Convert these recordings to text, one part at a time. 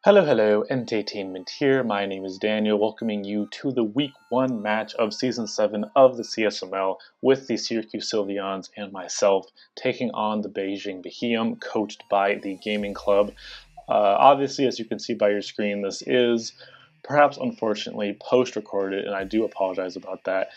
Hello, EnteiTainment here. My name is Daniel, welcoming you to the Week 1 match of Season 7 of the CSML with the Syracuse Sylveons and myself taking on the Beijing Beheeyem, coached by the Gaming Club. Obviously, as you can see by your screen, this is perhaps unfortunately post-recorded, and I do apologize about that.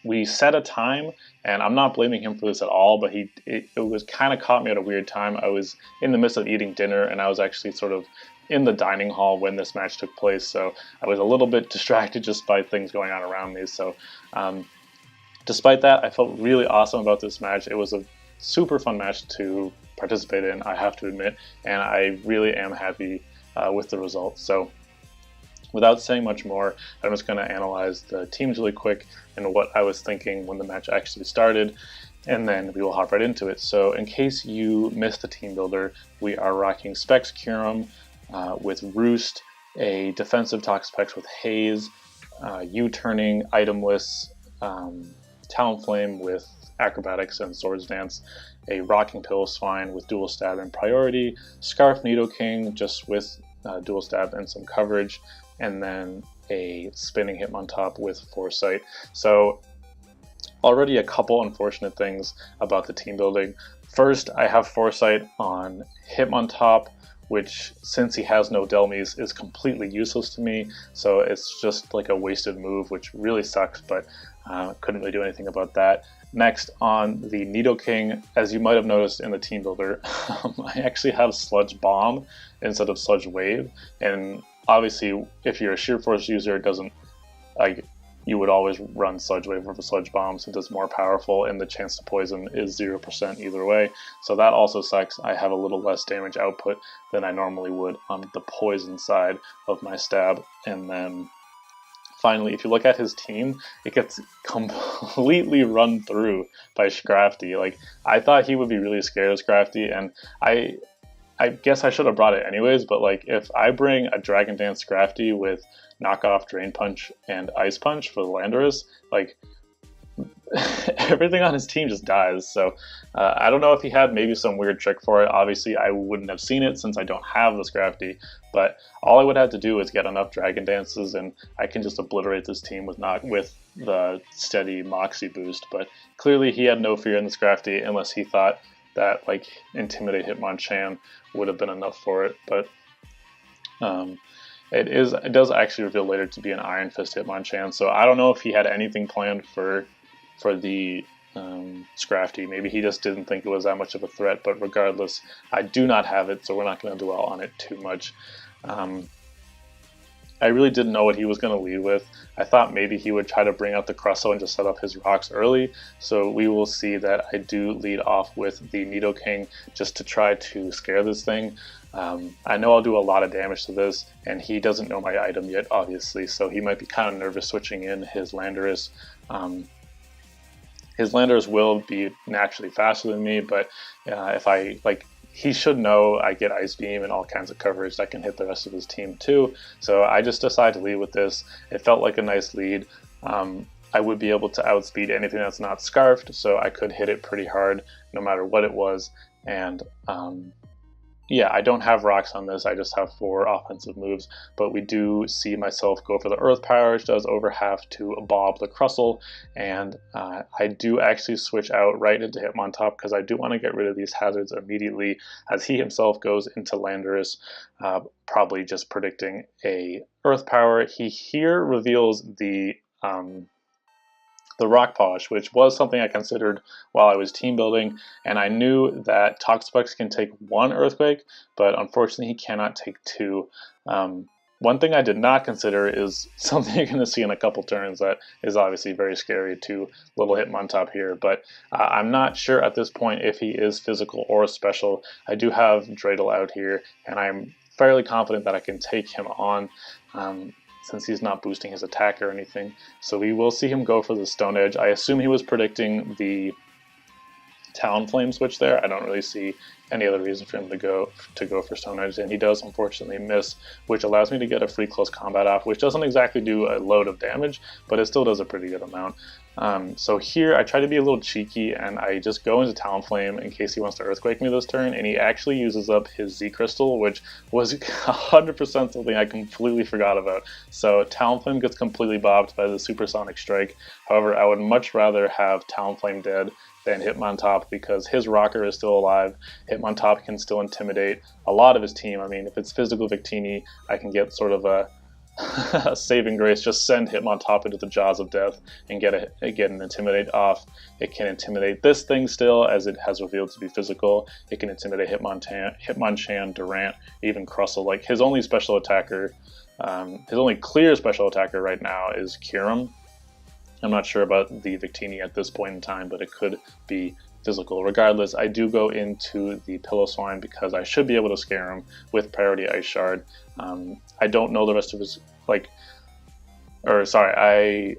We set a time, and I'm not blaming him for this at all, but it was kind of caught me at a weird time. I was in the midst of eating dinner, and I was actually sort of in the dining hall when this match took place, so I was a little bit distracted just by things going on around me. So despite that, I felt really awesome about this match. It was a super fun match to participate in, I have to admit, and I really am happy with the results. So without saying much more, I'm just going to analyze the teams really quick and what I was thinking when the match actually started, and then we will hop right into it. So in case you missed the team builder, we are rocking Specs Curum with Roost, a defensive Toxapex with Haze, U-turning itemless Talonflame with Acrobatics and Swords Dance, a Rocking Piloswine with Dual Stab and Priority, Scarf Nidoking just with Dual Stab and some coverage, and then a Spinning Hitmontop with Foresight. So already a couple unfortunate things about the team building. First, I have Foresight on Hitmontop, which, since he has no Delmies, is completely useless to me. So it's just like a wasted move, which really sucks, but couldn't really do anything about that. Next, on the Nidoking, as you might have noticed in the team builder, I actually have Sludge Bomb instead of Sludge Wave, and obviously, if you're a Sheer Force user, it doesn't, like, you would always run Sludge Wave over Sludge Bomb since it's more powerful, and the chance to poison is 0% either way. So that also sucks. I have a little less damage output than I normally would on the poison side of my stab. And then finally, if you look at his team, it gets completely run through by Scrafty. Like, I thought he would be really scared of Scrafty, and I guess I should have brought it anyways, but like, if I bring a Dragon Dance Scrafty with knockoff Drain Punch and Ice Punch for the Landorus, like, everything on his team just dies. So I don't know if he had maybe some weird trick for it. Obviously, I wouldn't have seen it since I don't have the Scrafty, but all I would have to do is get enough Dragon Dances, and I can just obliterate this team with the steady Moxie boost. But clearly, he had no fear in the Scrafty unless he thought that like Intimidate Hitmonchan would have been enough for it, but it does actually reveal later to be an Iron Fist Hitmonchan, so I don't know if he had anything planned for the Scrafty. Maybe he just didn't think it was that much of a threat, but regardless, I do not have it, so we're not going to dwell on it too much. I really didn't know what he was going to lead with. I thought maybe he would try to bring out the Crustle and just set up his rocks early, so we will see that I do lead off with the Nidoking just to try to scare this thing. I know I'll do a lot of damage to this, and he doesn't know my item yet, obviously, so he might be kind of nervous switching in his Landorus. His Landorus will be naturally faster than me, but if I, like, he should know I get Ice Beam and all kinds of coverage that can hit the rest of his team too. So I just decided to lead with this. It felt like a nice lead. I would be able to outspeed anything that's not Scarfed, so I could hit it pretty hard no matter what it was. And yeah, I don't have rocks on this, I just have 4 offensive moves, but we do see myself go for the Earth Power, which does over half to Bob the Crustle, and I do actually switch out right into Hitmontop because I do want to get rid of these hazards immediately as he himself goes into Landorus, probably just predicting a Earth Power. He here reveals the Rock Polish, which was something I considered while I was team building, and I knew that Toxapex can take 1 Earthquake, but unfortunately he cannot take 2. One thing I did not consider is something you're going to see in a couple turns that is obviously very scary to little Hitmontop here, but I'm not sure at this point if he is physical or special. I do have Dreidel out here, and I'm fairly confident that I can take him on. Since he's not boosting his attack or anything. So we will see him go for the Stone Edge. I assume he was predicting the Talonflame switch there. I don't really see any other reason for him to go for Stone Edge, and he does unfortunately miss, which allows me to get a free close combat off, which doesn't exactly do a load of damage, but it still does a pretty good amount. So here I try to be a little cheeky, and I just go into Talonflame in case he wants to Earthquake me this turn, and he actually uses up his Z Crystal, which was 100% something I completely forgot about. So Talonflame gets completely bobbed by the Supersonic Strike. However, I would much rather have Talonflame dead than Hitmontop, because his rocker is still alive. Hitmontop can still intimidate a lot of his team. I mean, if it's physical Victini, I can get sort of a saving grace, just send Hitmontop into the jaws of death and get an Intimidate off. It can intimidate this thing still, as it has revealed to be physical. It can intimidate Hitmonchan, Durant, even Crustle. Like, his only special attacker, his only clear special attacker right now is Kyurem. I'm not sure about the Victini at this point in time, but it could be physical. Regardless, I do go into the Piloswine because I should be able to scare him with Priority Ice Shard. I don't know the rest of his, I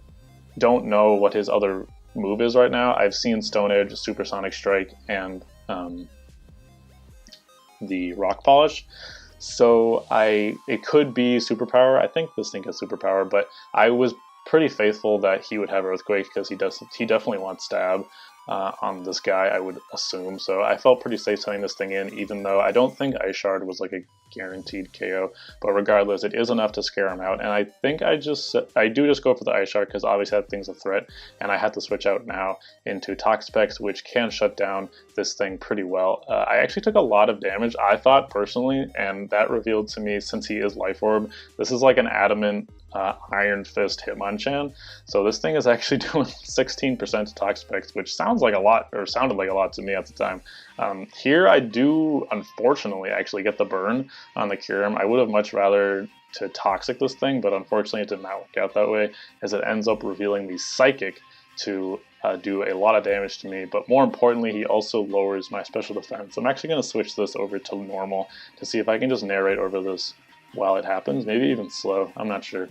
don't know what his other move is right now. I've seen Stone Edge, Supersonic Strike, and the Rock Polish. So it could be Superpower. I think this thing has Superpower, but I was pretty faithful that he would have Earthquake because he definitely wants Stab on this guy, I would assume. So I felt pretty safe sending this thing in, even though I don't think Ice Shard was like a guaranteed KO. But regardless, it is enough to scare him out. And I think I do just go for the Ice Shard because obviously that thing's a threat. And I had to switch out now into Toxapex, which can shut down this thing pretty well. I actually took a lot of damage, I thought, personally, and that revealed to me, since he is Life Orb, this is like an adamant Iron Fist Hitmonchan. So this thing is actually doing 16% to Toxapex, which sounds like a lot, or sounded like a lot to me at the time. Here I do, unfortunately, actually get the burn on the Kyurem. I would have much rather to Toxic this thing, but unfortunately it did not work out that way, as it ends up revealing the Psychic to do a lot of damage to me. But more importantly, he also lowers my special defense. I'm actually going to switch this over to normal to see if I can just narrate over this while it happens, maybe even slow, I'm not sure.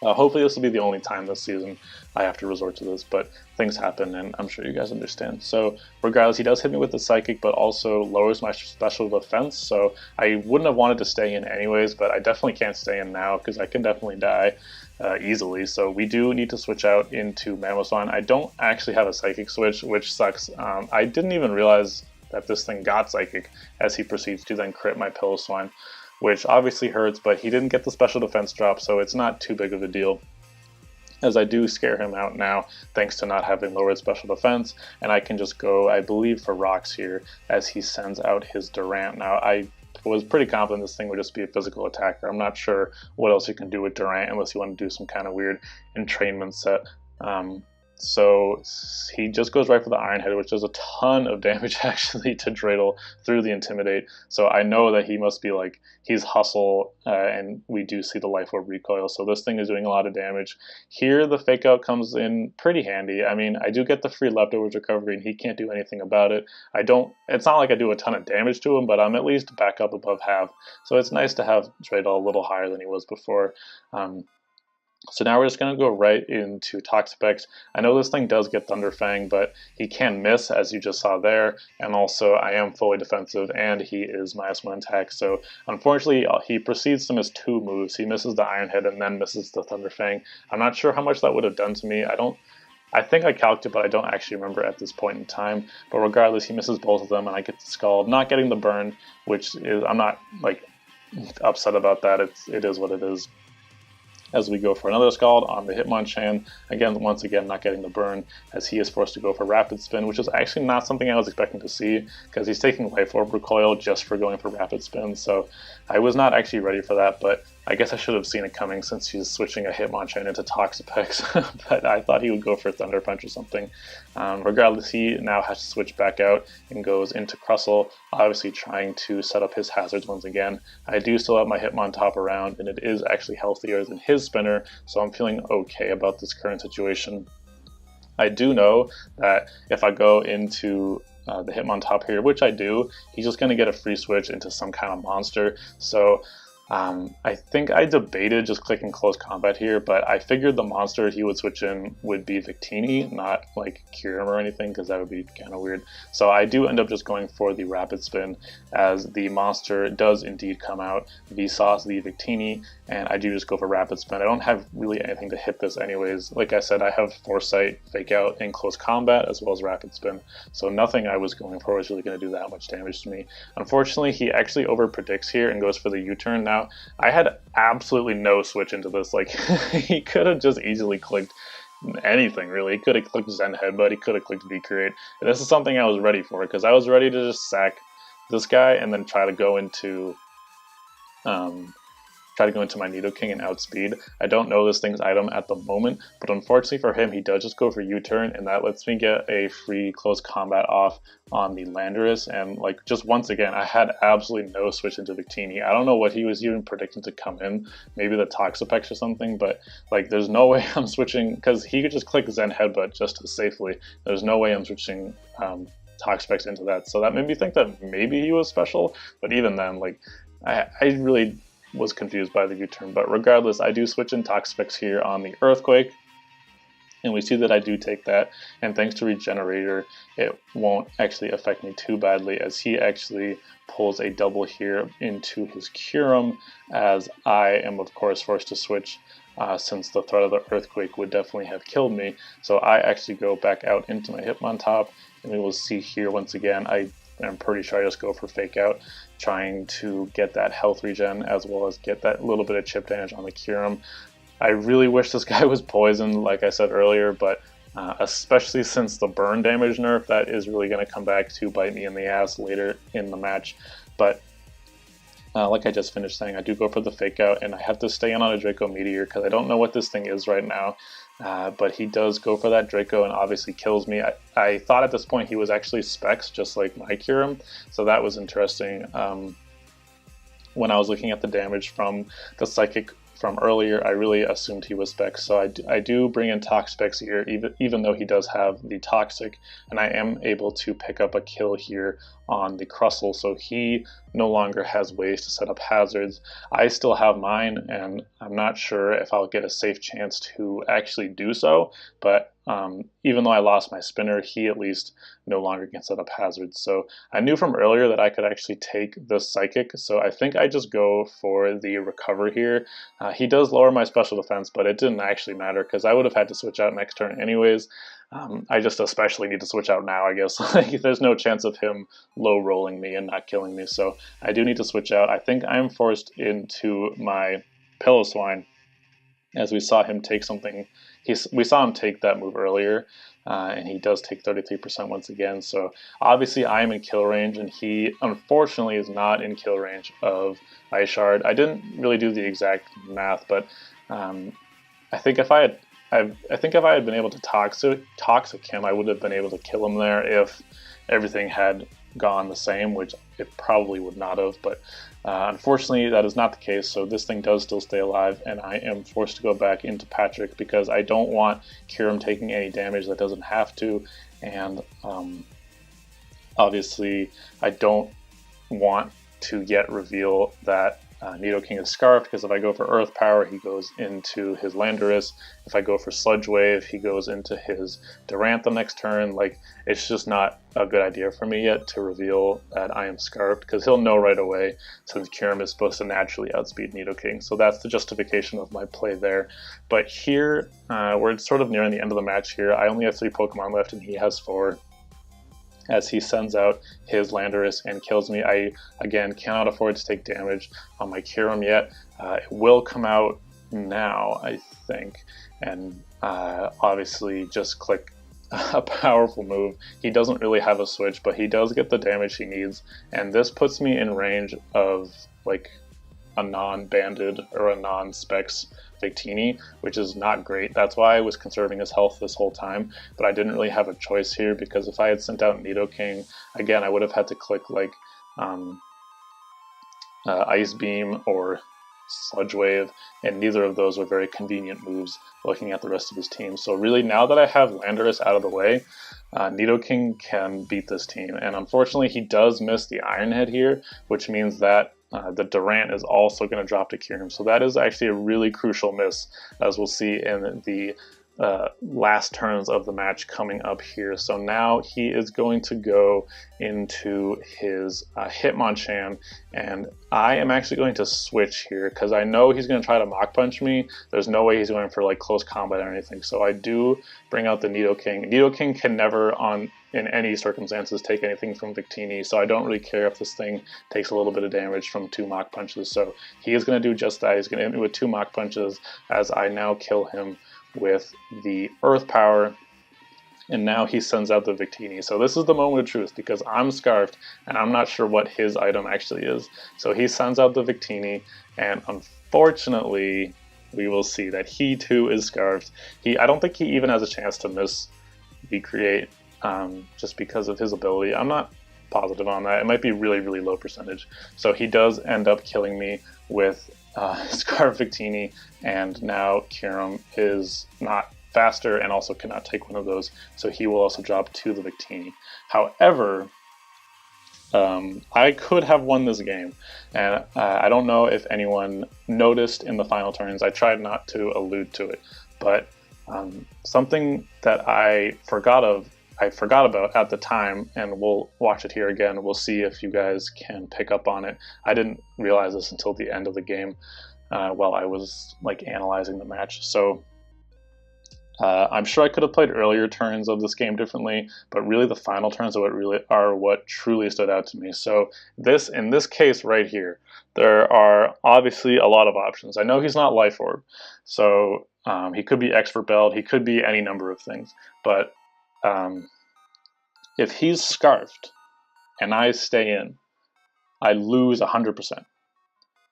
Hopefully this will be the only time this season I have to resort to this, but things happen and I'm sure you guys understand. So regardless, he does hit me with the Psychic, but also lowers my special defense, so I wouldn't have wanted to stay in anyways, but I definitely can't stay in now because I can definitely die easily. So we do need to switch out into Mamoswine. I don't actually have a Psychic switch, which sucks. I didn't even realize that this thing got Psychic as he proceeds to then crit my Piloswine, which obviously hurts, but he didn't get the special defense drop, so it's not too big of a deal, as I do scare him out now thanks to not having lowered special defense, and I can just go, I believe, for Rocks here as he sends out his Durant. Now, I was pretty confident this thing would just be a physical attacker. I'm not sure what else you can do with Durant unless you want to do some kind of weird entrainment set. So he just goes right for the Iron Head, which does a ton of damage actually to Dreidel through the Intimidate. So I know that he must be like, he's Hustle, and we do see the Life Orb recoil. So this thing is doing a lot of damage. Here the Fake Out comes in pretty handy. I mean, I do get the free Leftovers recovery and he can't do anything about it. It's not like I do a ton of damage to him, but I'm at least back up above half. So it's nice to have Dreidel a little higher than he was before. So now we're just going to go right into Toxapex. I know this thing does get Thunderfang, but he can miss, as you just saw there, and also I am fully defensive, and he is -1 attack, so unfortunately he proceeds to miss 2 moves. He misses the Iron Head and then misses the Thunderfang. I'm not sure how much that would have done to me. I think I calced it, but I don't actually remember at this point in time. But regardless, he misses both of them, and I get the Scald, not getting the burn, which is, I'm not like upset about that. It is what it is. As we go for another Scald on the Hitmonchan, again, once again, not getting the burn, as he is forced to go for Rapid Spin, which is actually not something I was expecting to see, because he's taking Life Orb recoil just for going for Rapid Spin, so I was not actually ready for that, but I guess I should have seen it coming since he's switching a Hitmonchan into Toxapex, but I thought he would go for Thunder Punch or something. Regardless, he now has to switch back out and goes into Crustle, obviously trying to set up his hazards once again. I do still have my Hitmontop around, and it is actually healthier than his spinner, so I'm feeling okay about this current situation. I do know that if I go into the Hitmontop here, which I do, he's just going to get a free switch into some kind of monster, so I think I debated just clicking close combat here, but I figured the monster he would switch in would be Victini, not like Kyurem or anything, because that would be kind of weird. So I do end up just going for the rapid spin, as the monster does indeed come out, Vsauce the Victini, and I do just go for rapid spin. I don't have really anything to hit this anyways. Like I said, I have Foresight, Fake Out, and close combat, as well as rapid spin, so nothing I was going for was really going to do that much damage to me. Unfortunately, he actually over predicts here and goes for the U-turn. Now, I had absolutely no switch into this. Like, he could have just easily clicked anything, really. He could have clicked Zen Headbutt, he could have clicked V-Create. And this is something I was ready for, because I was ready to just sack this guy and then try to go into my Nidoking and outspeed. I don't know this thing's item at the moment, but unfortunately for him, he does just go for U-turn, and that lets me get a free close combat off on the Landorus. And like, just once again, I had absolutely no switch into Victini. I don't know what he was even predicting to come in, maybe the Toxapex or something, but like, there's no way I'm switching, because he could just click Zen Headbutt just as safely. There's no way I'm switching Toxapex into that. So that made me think that maybe he was special, but even then, like, I really was confused by the U-turn. But regardless, I do switch in Toxapex here on the Earthquake, and we see that I do take that, and thanks to Regenerator, it won't actually affect me too badly, as he actually pulls a double here into his Kyurem, as I am of course forced to switch since the threat of the Earthquake would definitely have killed me. So I actually go back out into my Hitmontop, and we will see here once again, I'm pretty sure I just go for Fake Out, trying to get that health regen as well as get that little bit of chip damage on the Kyurem. I really wish this guy was poisoned, like I said earlier, but especially since the burn damage nerf, that is really going to come back to bite me in the ass later in the match. But like I just finished saying, I do go for the Fake Out, and I have to stay in on a Draco Meteor because I don't know what this thing is right now. But he does go for that Draco and obviously kills me. I thought at this point he was actually Specs, just like my Kyurem, so that was interesting. When I was looking at the damage from the Psychic from earlier, I really assumed he was Specs, so I do bring in Toxapex here, even though he does have the Toxic, and I am able to pick up a kill here on the Crustle, so he no longer has ways to set up hazards. I still have mine, and I'm not sure if I'll get a safe chance to actually do so, but even though I lost my spinner, he at least no longer can set up hazards. So I knew from earlier that I could actually take the Psychic, so I think I just go for the Recover here. He does lower my special defense, but it didn't actually matter because I would have had to switch out next turn anyways. I just especially need to switch out now, I guess. Like, there's no chance of him low rolling me and not killing me, so I do need to switch out. I think I'm forced into my Pillow-Swine, as we saw him take something. We saw him take that move earlier, and he does take 33% once again. So obviously I am in kill range, and he unfortunately is not in kill range of Ice Shard. I didn't really do the exact math, but I think if I had been able to toxic him, I would have been able to kill him there if everything had gone the same, which it probably would not have, but unfortunately that is not the case, so this thing does still stay alive, and I am forced to go back into Patrick because I don't want Kyurem taking any damage that doesn't have to, and obviously I don't want to yet reveal that Nidoking is Scarfed, because if I go for Earth Power, he goes into his Landorus. If I go for Sludge Wave, he goes into his Durant the next turn. Like, it's just not a good idea for me yet to reveal that I am Scarfed, because he'll know right away, since Kyurem is supposed to naturally outspeed Nidoking. So that's the justification of my play there. But here, we're sort of nearing the end of the match here. I only have 3 Pokemon left, and he has 4. As he sends out his Landorus and kills me. I, again, cannot afford to take damage on my Kyurem yet. It will come out now, I think, and obviously just click a powerful move. He doesn't really have a switch, but he does get the damage he needs, and this puts me in range of like a non-banded or a non-specs Victini, which is not great. That's why I was conserving his health this whole time, but I didn't really have a choice here, because if I had sent out Nidoking, again, I would have had to click like Ice Beam or Sludge Wave, and neither of those were very convenient moves looking at the rest of his team. So really, now that I have Landorus out of the way, Nidoking can beat this team, and unfortunately he does miss the Iron Head here, which means that the Durant is also going to drop to Kyurem. So that is actually a really crucial miss, as we'll see in the last turns of the match coming up here. So now he is going to go into his Hitmonchan, and I am actually going to switch here because I know he's going to try to Mach Punch me. There's no way he's going for like close combat or anything. So I do bring out the Nidoking. Nidoking can never in any circumstances take anything from Victini, so I don't really care if this thing takes a little bit of damage from 2 Mach Punches. So he is going to do just that. He's going to hit me with 2 Mach Punches as I now kill him with the Earth Power, and now he sends out the Victini. So this is the moment of truth because I'm Scarfed and I'm not sure what his item actually is. So he sends out the Victini, and unfortunately we will see that he too is Scarfed. I don't think he even has a chance to miss Recreate just because of his ability. I'm not positive on that. It might be really, really low percentage. So he does end up killing me with Scarf Victini, and now Kyurem is not faster and also cannot take one of those, so he will also drop to the Victini. However, I could have won this game, and I don't know if anyone noticed in the final turns. I tried not to allude to it, but something that I forgot about at the time, and we'll watch it here again. We'll see if you guys can pick up on it. I didn't realize this until the end of the game while I was like analyzing the match. So I'm sure I could have played earlier turns of this game differently, but really the final turns are what truly stood out to me. So in this case right here, there are obviously a lot of options. I know he's not Life Orb, so he could be Expert Belt, he could be any number of things, but if he's Scarfed and I stay in, I lose 100%.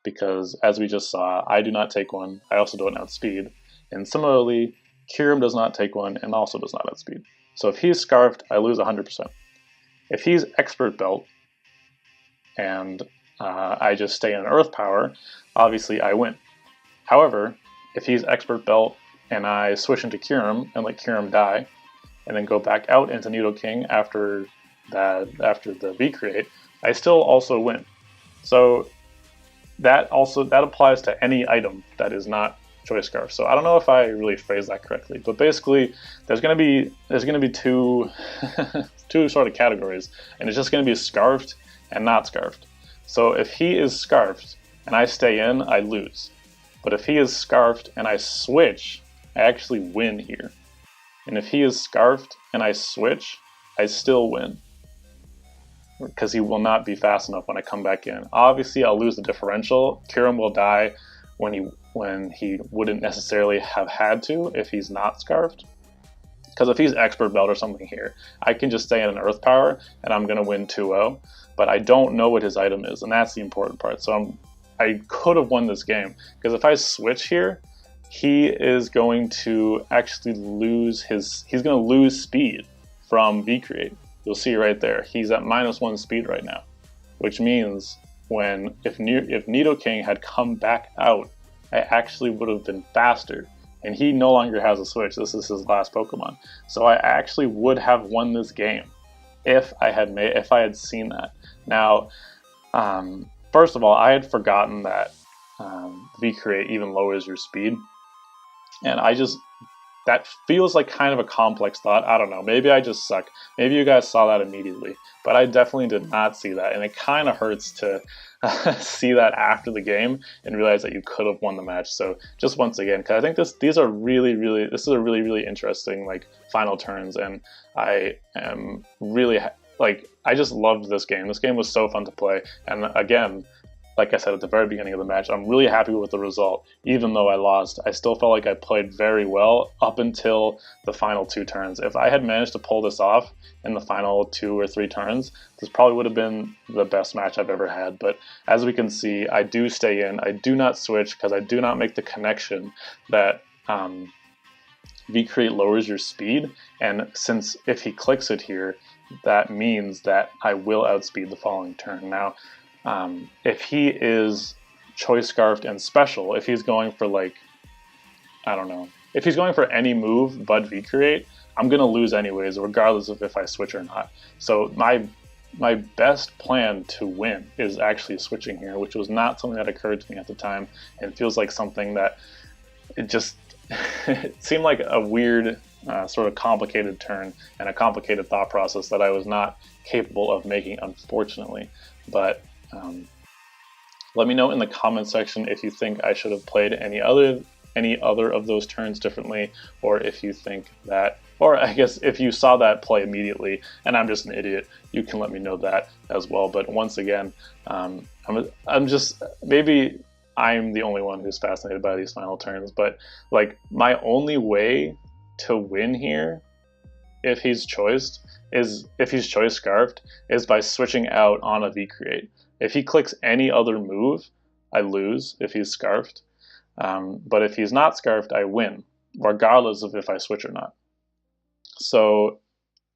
Because as we just saw, I do not take one, I also don't outspeed. And similarly, Kyurem does not take one and also does not outspeed. So if he's Scarfed, I lose 100%. If he's Expert Belt and I just stay in Earth Power, obviously I win. However, if he's Expert Belt and I switch into Kyurem and let Kyurem die, and then go back out into Nidoking after the V-Create, I still also win. So that applies to any item that is not Choice Scarf. So I don't know if I really phrased that correctly, but basically there's gonna be two two sort of categories, and it's just gonna be Scarfed and not Scarfed. So if he is Scarfed and I stay in, I lose. But if he is Scarfed and I switch, I actually win here. And if he is Scarfed and I switch, I still win. Because he will not be fast enough when I come back in. Obviously, I'll lose the differential. Kyurem will die when he wouldn't necessarily have had to if he's not Scarfed. Because if he's Expert Belt or something here, I can just stay in an Earth Power and I'm going to win 2-0. But I don't know what his item is, and that's the important part. So I could have won this game. Because if I switch here, he is going to actually lose he's going to lose speed from V-Create. You'll see right there, he's at -1 speed right now, which means if Nidoking had come back out, I actually would have been faster, and he no longer has a switch. This is his last Pokemon. So I actually would have won this game if I had seen that. Now, first of all, I had forgotten that V-Create even lowers your speed. And that feels like kind of a complex thought. I don't know. Maybe I just suck. Maybe you guys saw that immediately. But I definitely did not see that. And it kind of hurts to see that after the game and realize that you could have won the match. So just once again, because I think this is a really, really interesting like final turns. And I am really, I just loved this game. This game was so fun to play. And again, like I said at the very beginning of the match, I'm really happy with the result. Even though I lost, I still felt like I played very well up until the final 2 turns. If I had managed to pull this off in the final 2 or 3 turns, this probably would have been the best match I've ever had. But as we can see, I do stay in. I do not switch because I do not make the connection that V-Create lowers your speed. And since if he clicks it here, that means that I will outspeed the following turn. Now, if he is Choice Scarfed and Special, if he's going for if he's going for any move but V-Create, I'm going to lose anyways, regardless of if I switch or not. So my my best plan to win is actually switching here, which was not something that occurred to me at the time, and feels like something that it just it seemed like a weird sort of complicated turn and a complicated thought process that I was not capable of making, unfortunately. But let me know in the comment section if you think I should have played any other of those turns differently, or if you think that, or I guess if you saw that play immediately and I'm just an idiot, you can let me know that as well. But once again, I'm just, maybe I'm the only one who's fascinated by these final turns, but like my only way to win here, if he's choiced scarfed, is by switching out on a V-create. If he clicks any other move, I lose if he's scarfed. But if he's not scarfed, I win, regardless of if I switch or not. So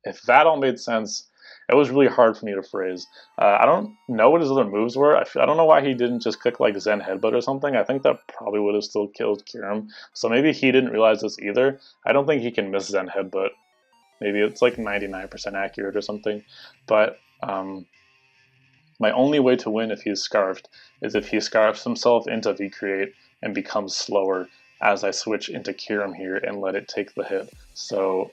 if that all made sense, it was really hard for me to phrase. I don't know what his other moves were. I don't know why he didn't just click like Zen Headbutt or something. I think that probably would have still killed Kyurem. So maybe he didn't realize this either. I don't think he can miss Zen Headbutt. Maybe it's like 99% accurate or something. But my only way to win if he's scarfed is if he scarfs himself into V-create and becomes slower as I switch into Kyurem here and let it take the hit. So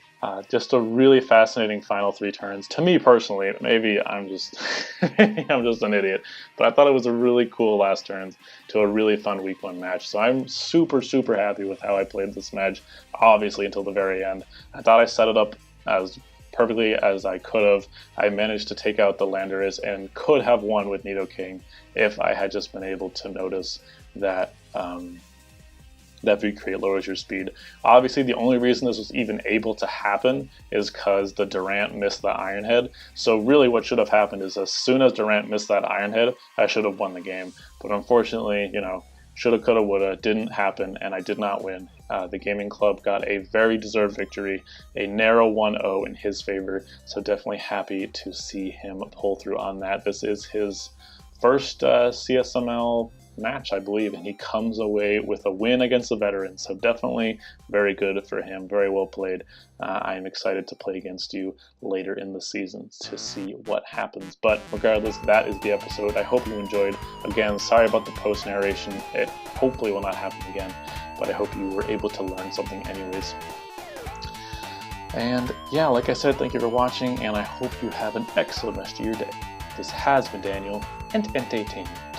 just a really fascinating final 3 turns. To me personally, maybe I'm just I'm just an idiot, but I thought it was a really cool last turns to a really fun week 1 match. So I'm super happy with how I played this match, obviously until the very end. I thought I set it up as perfectly as I could have. I managed to take out the Landorus and could have won with Nidoking if I had just been able to notice that that V-create lowers your speed. Obviously, the only reason this was even able to happen is because the Durant missed the Iron Head. So really what should have happened is as soon as Durant missed that Iron Head, I should have won the game. But unfortunately, you know, shoulda, coulda, woulda, didn't happen, and I did not win. The Gaming Club got a very deserved victory, a narrow 1-0 in his favor, so definitely happy to see him pull through on that. This is his first CSML match, I believe, and he comes away with a win against the veterans, so definitely very good for him, very well played. I am excited to play against you later in the season to see what happens, but regardless, that is the episode. I hope you enjoyed. Again, sorry about the post narration, it hopefully will not happen again, but I hope you were able to learn something anyways. And yeah, like I said, thank you for watching, and I hope you have an excellent rest of your day. This has been Daniel, and EnteiTainment.